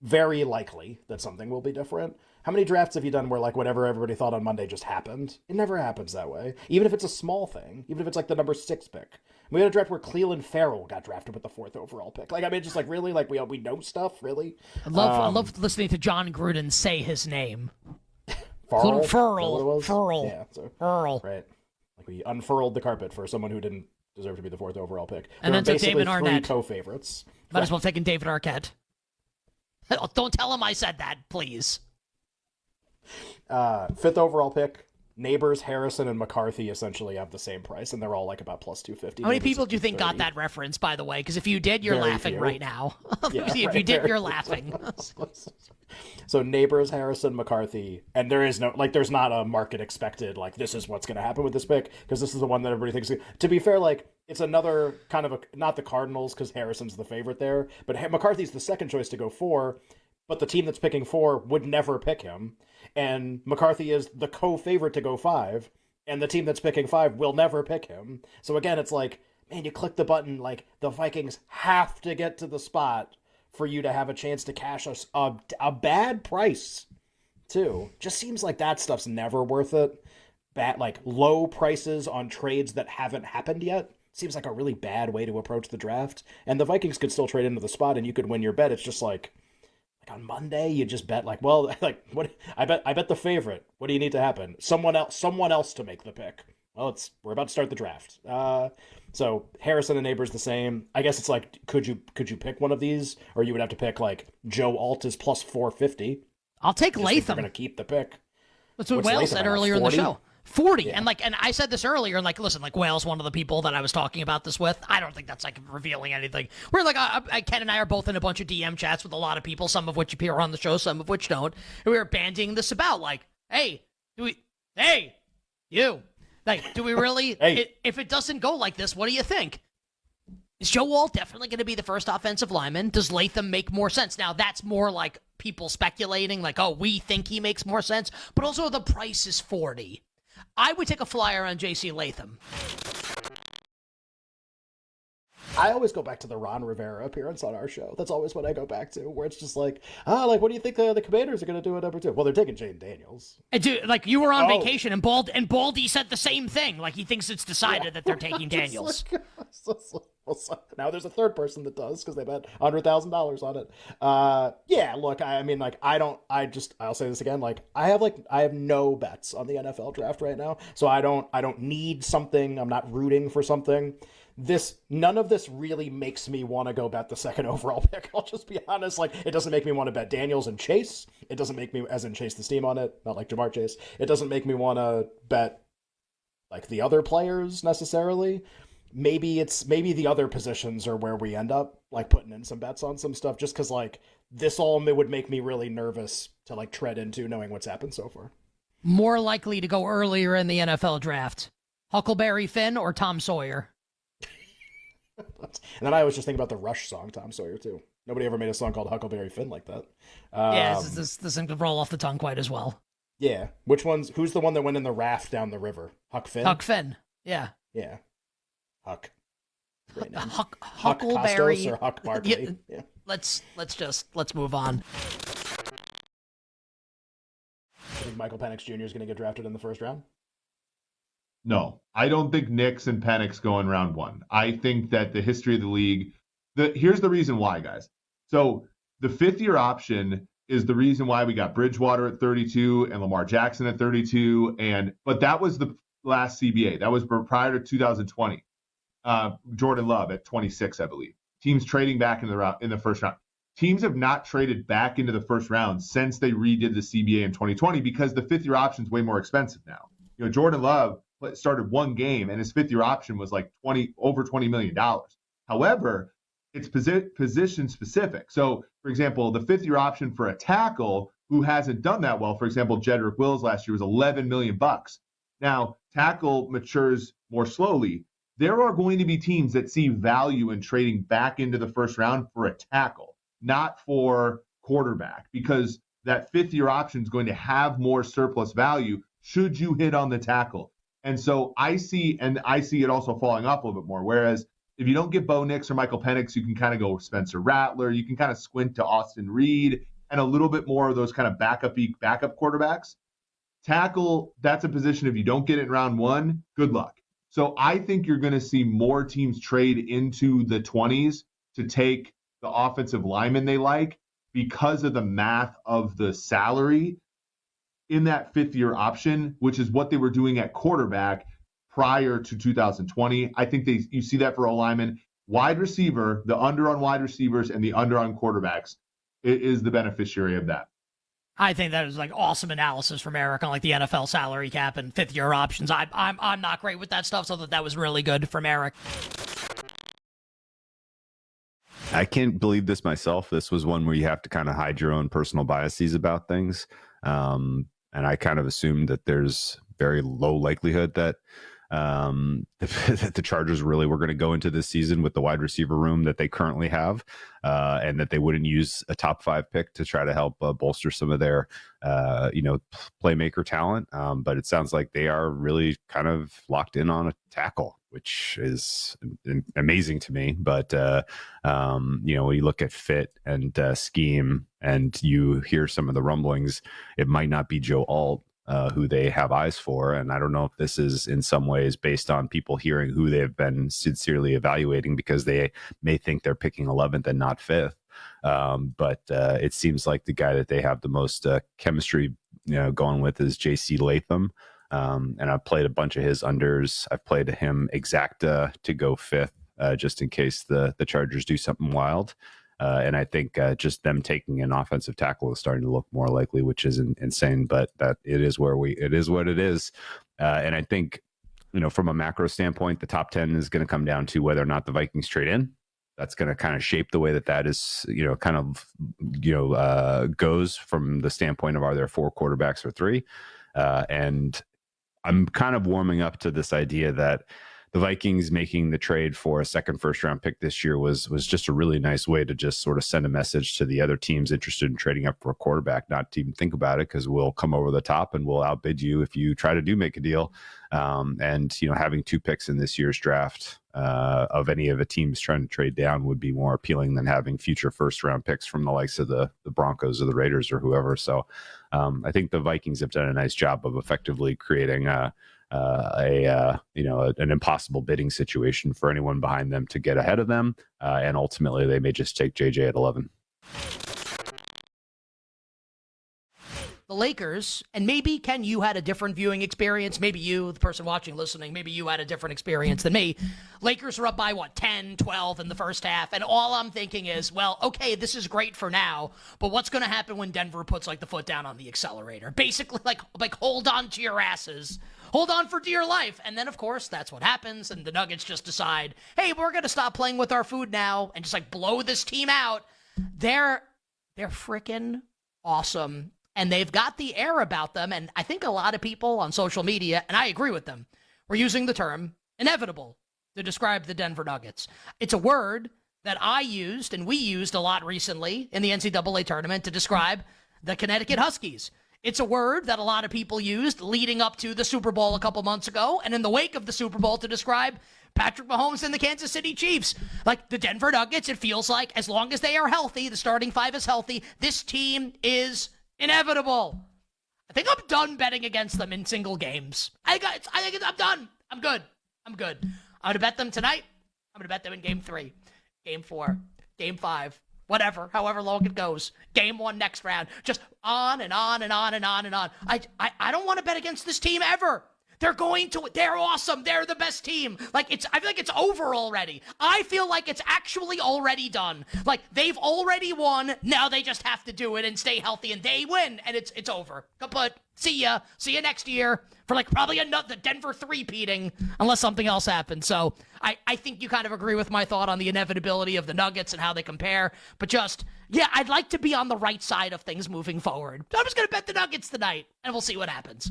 very likely that something will be different. How many drafts have you done where like whatever everybody thought on Monday just happened? It never happens that way. Even if it's a small thing, even if it's like the number 6 pick. We had a draft where Cleveland Farrell got drafted with the fourth overall pick. Like I mean, just like really, like we know stuff really. I love listening to John Gruden say his name. Farrell, what it Furl. was? Furl. Yeah, so, Furl. right. Like we unfurled the carpet for someone who didn't deserve to be the fourth overall pick. And There then were took basically David three Arnett. co-favorites. Might as well take in David Arquette. Don't tell him I said that, please. Fifth overall pick. Neighbors, Harrison, and McCarthy essentially have the same price, and they're all like about plus 250. How many people do you think got that reference, by the way? Because if you did, you're Very laughing few. right now. Yeah, if you right, did, very you're few. laughing. So Neighbors, Harrison, McCarthy, and there is no like there's not a market expected like this is what's going to happen with this pick because this is the one that everybody thinks. To be fair, like it's another kind of a not the Cardinals because Harrison's the favorite there, but McCarthy's the second choice to go 4. But the team that's picking 4 would never pick him, and McCarthy is the co-favorite to go 5, and the team that's picking 5 will never pick him. So again, it's like, man, you click the button, like the Vikings have to get to the spot for you to have a chance to cash a bad price, too. Just seems like that stuff's never worth it. Bad, like low prices on trades that haven't happened yet. Seems like a really bad way to approach the draft. And the Vikings could still trade into the spot, and you could win your bet. It's just like on Monday, you just bet like, well, like what? I bet the favorite. What do you need to happen? Someone else to make the pick. Well, we're about to start the draft. So Harrison and Neighbors the same. I guess it's like, could you pick one of these, or you would have to pick like Joe Alt is plus 450. I'll take They're going Latham. to keep the pick. That's what What's Wales Latham said at, earlier in the 40? show. 40. Yeah. And I said this earlier, and like, listen, like Wales, one of the people that I was talking about this with, I don't think that's like revealing anything. We're like, Ken and I are both in a bunch of DM chats with a lot of people, some of which appear on the show, some of which don't. And we were bandying this about, like, hey, you, like, do we really, Hey. if it doesn't go like this, what do you think? Is Joe Wall definitely going to be the first offensive lineman? Does Latham make more sense? Now, that's more like people speculating, like, oh, we think he makes more sense, but also the price is 40. I would take a flyer on J.C. Latham. I always go back to the Ron Rivera appearance on our show. That's always what I go back to, where it's just like, like, what do you think the Commanders are going to do at number 2? Well, they're taking Jane Daniels. And dude, like, you were on vacation, and Baldy said the same thing. Like, he thinks it's decided that they're taking Daniels. Now there's a third person that does because they bet $100,000 on it. Yeah, look, I mean, like, I'll say this again. Like, I have no bets on the NFL draft right now, so I don't need something. I'm not rooting for something. None of this really makes me want to go bet the second overall pick. I'll just be honest. Like, it doesn't make me want to bet Daniels and Chase. It doesn't make me, as in Chase the Steam on it, not like Jamar Chase. It doesn't make me want to bet like the other players necessarily. Maybe the other positions are where we end up like putting in some bets on some stuff just because like this all would make me really nervous to like tread into knowing what's happened so far. More likely to go earlier in the NFL draft. Huckleberry Finn or Tom Sawyer? And then I was just thinking about the Rush song, Tom Sawyer, too. Nobody ever made a song called Huckleberry Finn like that. Yeah, this doesn't roll off the tongue quite as well. Yeah. Who's the one that went in the raft down the river? Huck Finn? Huck Finn, yeah. Yeah. Huck. Huckleberry. Huck Costos or Huck Barkley. Yeah. Let's move on. I think Michael Penix Jr. is going to get drafted in the first round. No, I don't think Knicks and Penix go in round 1. I think that the history of the league, here's the reason why, guys. So the 5th-year option is the reason why we got Bridgewater at 32 and Lamar Jackson at 32. But that was the last CBA. That was prior to 2020. Jordan Love at 26, I believe. Teams trading back in the first round. Teams have not traded back into the first round since they redid the CBA in 2020 because the 5th-year option is way more expensive now. Jordan Love started one game and his 5th-year option was like over $20 million. However, it's position specific. So, for example, the 5th-year option for a tackle who hasn't done that well, for example, Jedrick Wills last year was $11 million. Now, tackle matures more slowly. There are going to be teams that see value in trading back into the first round for a tackle, not for quarterback, because that 5th-year option is going to have more surplus value should you hit on the tackle. And so I see it also falling off a little bit more. Whereas if you don't get Bo Nix or Michael Penix, you can kind of go Spencer Rattler. You can kind of squint to Austin Reed and a little bit more of those kind of backup quarterbacks. Tackle, that's a position if you don't get it in round one, good luck. So I think you're going to see more teams trade into the 20s to take the offensive lineman they like because of the math of the salary in that fifth-year option, which is what they were doing at quarterback prior to 2020. I think you see that for O-linemen. Wide receiver, the under on wide receivers and the under on quarterbacks is the beneficiary of that. I think that is like awesome analysis from Eric on like the NFL salary cap and fifth-year options. I'm not great with that stuff, so that was really good from Eric. I can't believe this myself. This was one where you have to kind of hide your own personal biases about things. And I kind of assumed that there's very low likelihood that that the Chargers really were going to go into this season with the wide receiver room that they currently have, and that they wouldn't use a top 5 pick to try to help bolster some of their, playmaker talent. But it sounds like they are really kind of locked in on a tackle, which is amazing to me. But, when you look at fit and scheme and you hear some of the rumblings, it might not be Joe Alt who they have eyes for. And I don't know if this is in some ways based on people hearing who they've been sincerely evaluating because they may think they're picking 11th and not 5th. But it seems like the guy that they have the most chemistry going with is J.C. Latham. And I've played a bunch of his unders. I've played him exacta to go 5th just in case the Chargers do something wild. And I think just them taking an offensive tackle is starting to look more likely, which is insane. But that it is what it is. And I think, from a macro standpoint, the top 10 is going to come down to whether or not the Vikings trade in. That's going to kind of shape the way that is, goes from the standpoint of are there 4 quarterbacks or 3. And I'm kind of warming up to this idea that the Vikings making the trade for a second first-round pick this year was just a really nice way to just sort of send a message to the other teams interested in trading up for a quarterback, not to even think about it, because we'll come over the top and we'll outbid you if you try to make a deal. And having 2 picks in this year's draft of any of the teams trying to trade down would be more appealing than having future first-round picks from the likes of the Broncos or the Raiders or whoever. So I think the Vikings have done a nice job of effectively creating an impossible bidding situation for anyone behind them to get ahead of them. And ultimately they may just take JJ at 11. The Lakers, and maybe, Ken, you had a different viewing experience. Maybe you, the person watching, listening, maybe you had a different experience than me. Lakers were up by, 10, 12 in the first half, and all I'm thinking is, well, okay, this is great for now, but what's going to happen when Denver puts, the foot down on the accelerator? Basically, like hold on to your asses. Hold on for dear life. And then, of course, that's what happens, and the Nuggets just decide, hey, we're going to stop playing with our food now and just, blow this team out. They're freaking awesome. And they've got the air about them, and I think a lot of people on social media, and I agree with them, were using the term inevitable to describe the Denver Nuggets. It's a word that I used and we used a lot recently in the NCAA tournament to describe the Connecticut Huskies. It's a word that a lot of people used leading up to the Super Bowl a couple months ago and in the wake of the Super Bowl to describe Patrick Mahomes and the Kansas City Chiefs. Like the Denver Nuggets, it feels like as long as they are healthy, the starting 5 is healthy, this team is inevitable. I think I'm done betting against them in single games. I'm done. I'm good. I'm going to bet them tonight. I'm going to bet them in game 3, game 4, game 5, whatever, however long it goes. Game 1 next round. Just on and on and on and on and on. I don't want to bet against this team ever. They're awesome. They're the best team. I feel like it's over already. I feel like it's actually already done. Like they've already won. Now they just have to do it and stay healthy and they win and it's over. Kaput. See ya. See you next year for probably another Denver 3-peating unless something else happens. So I think you kind of agree with my thought on the inevitability of the Nuggets and how they compare. But I'd like to be on the right side of things moving forward. So I'm just going to bet the Nuggets tonight and we'll see what happens.